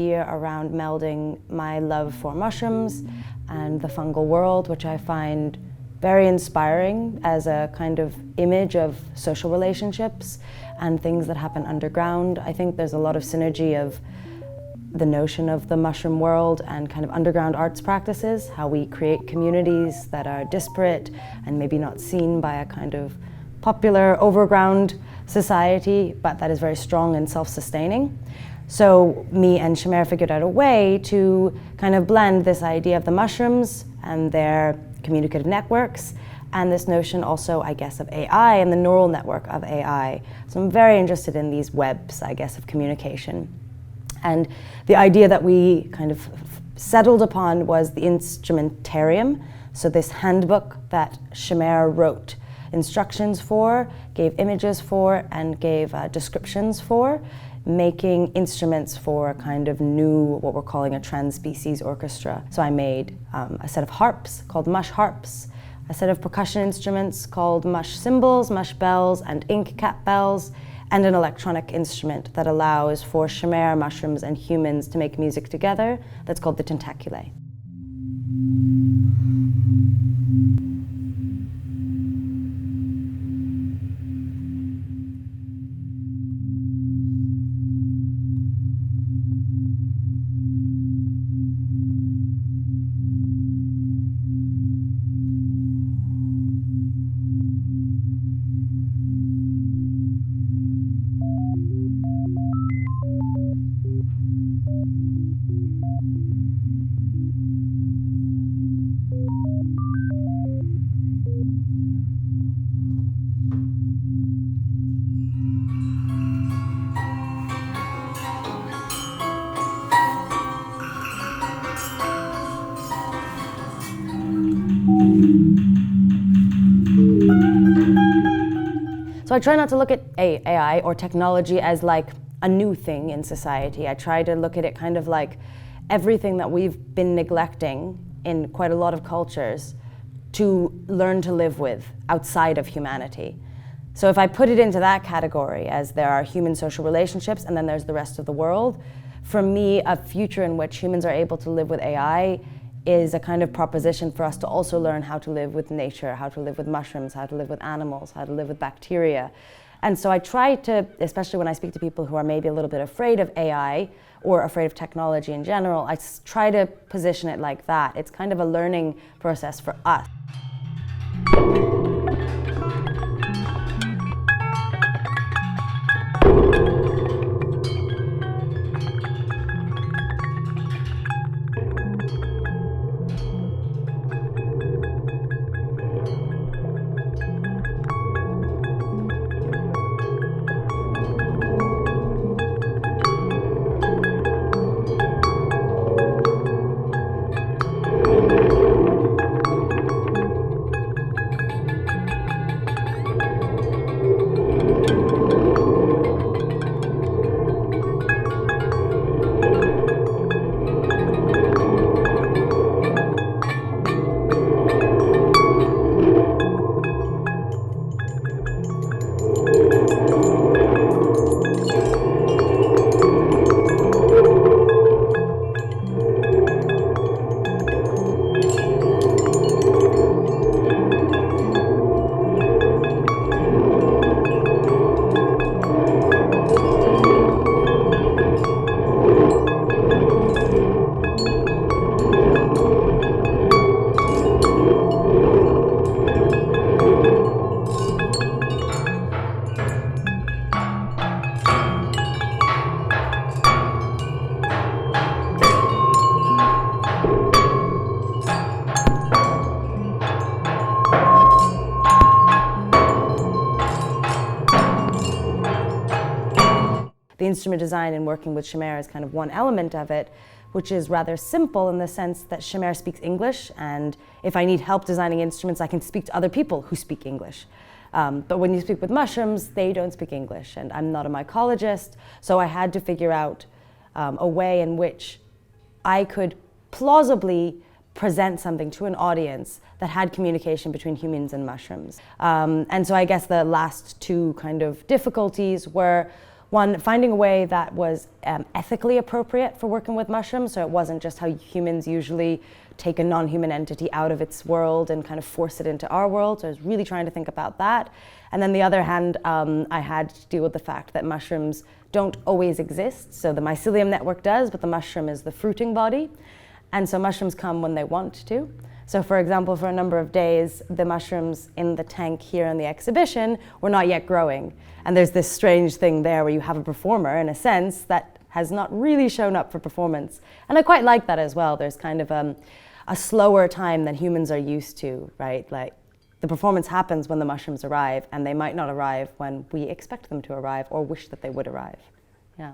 idea around melding my love for mushrooms and the fungal world, which I find very inspiring as a kind of image of social relationships and things that happen underground. I think there's a lot of synergy of the notion of the mushroom world and kind of underground arts practices, how we create communities that are disparate and maybe not seen by a kind of popular overground society, but that is very strong and self-sustaining. So me and Shamer figured out a way to kind of blend this idea of the mushrooms and their communicative networks, and this notion also, I guess, of AI and the neural network of AI. So I'm very interested in these webs, I guess, of communication. And the idea that we kind of settled upon was the instrumentarium, so this handbook that Shamer wrote instructions for, gave images for, and gave descriptions for, making instruments for a kind of new, what we're calling a trans-species orchestra. So I made a set of harps called mush harps, a set of percussion instruments called mush cymbals, mush bells, and ink cap bells, and an electronic instrument that allows for Shamer, mushrooms, and humans to make music together that's called the tentaculae. So I try not to look at AI or technology as like a new thing in society. I try to look at it kind of like everything that we've been neglecting in quite a lot of cultures to learn to live with outside of humanity. So if I put it into that category, as there are human social relationships and then there's the rest of the world, for me, a future in which humans are able to live with AI is a kind of proposition for us to also learn how to live with nature, how to live with mushrooms, how to live with animals, how to live with bacteria. And so I try to, especially when I speak to people who are maybe a little bit afraid of AI or afraid of technology in general, I try to position it like that. It's kind of a learning process for us. The instrument design and working with Shamer is kind of one element of it, which is rather simple in the sense that Shamer speaks English, and if I need help designing instruments, I can speak to other people who speak English. But when you speak with mushrooms, they don't speak English, and I'm not a mycologist, so I had to figure out a way in which I could plausibly present something to an audience that had communication between humans and mushrooms. And so I guess the last two kind of difficulties were, One, finding a way that was ethically appropriate for working with mushrooms, so it wasn't just how humans usually take a non-human entity out of its world and kind of force it into our world. So I was really trying to think about that. And then the other hand, I had to deal with the fact that mushrooms don't always exist. So the mycelium network does, but the mushroom is the fruiting body. And so mushrooms come when they want to. So for example, for a number of days, the mushrooms in the tank here in the exhibition were not yet growing. And there's this strange thing there where you have a performer, in a sense, that has not really shown up for performance. And I quite like that as well. There's kind of a slower time than humans are used to, right? Like the performance happens when the mushrooms arrive, and they might not arrive when we expect them to arrive or wish that they would arrive. Yeah.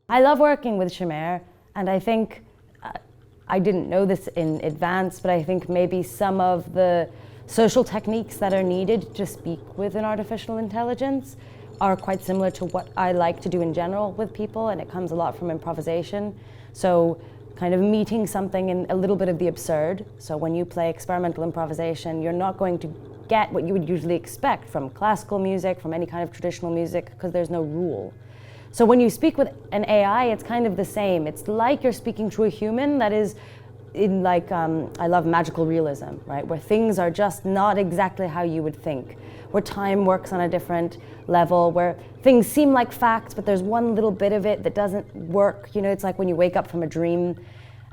I love working with Shamir, and I think, I didn't know this in advance, but I think maybe some of the social techniques that are needed to speak with an artificial intelligence are quite similar to what I like to do in general with people, and it comes a lot from improvisation. So kind of meeting something in a little bit of the absurd. So when you play experimental improvisation, you're not going to get what you would usually expect from classical music, from any kind of traditional music, because there's no rule. So when you speak with an AI, it's kind of the same. It's like you're speaking to a human that is in like, I love magical realism, right? Where things are just not exactly how you would think. Where time works on a different level, where things seem like facts, but there's one little bit of it that doesn't work. You know, it's like when you wake up from a dream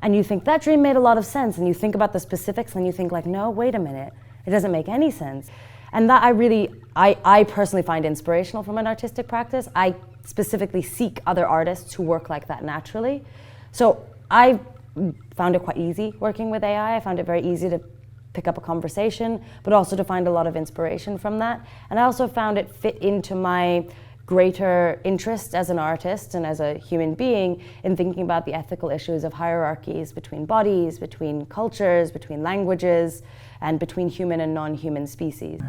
and you think, that dream made a lot of sense, and you think about the specifics and you think like, no, wait a minute, it doesn't make any sense. And that I personally find inspirational from an artistic practice. I specifically seek other artists who work like that naturally. So I found it quite easy working with AI. I found it very easy to pick up a conversation, but also to find a lot of inspiration from that. And I also found it fit into my greater interest as an artist and as a human being in thinking about the ethical issues of hierarchies between bodies, between cultures, between languages, and between human and non-human species.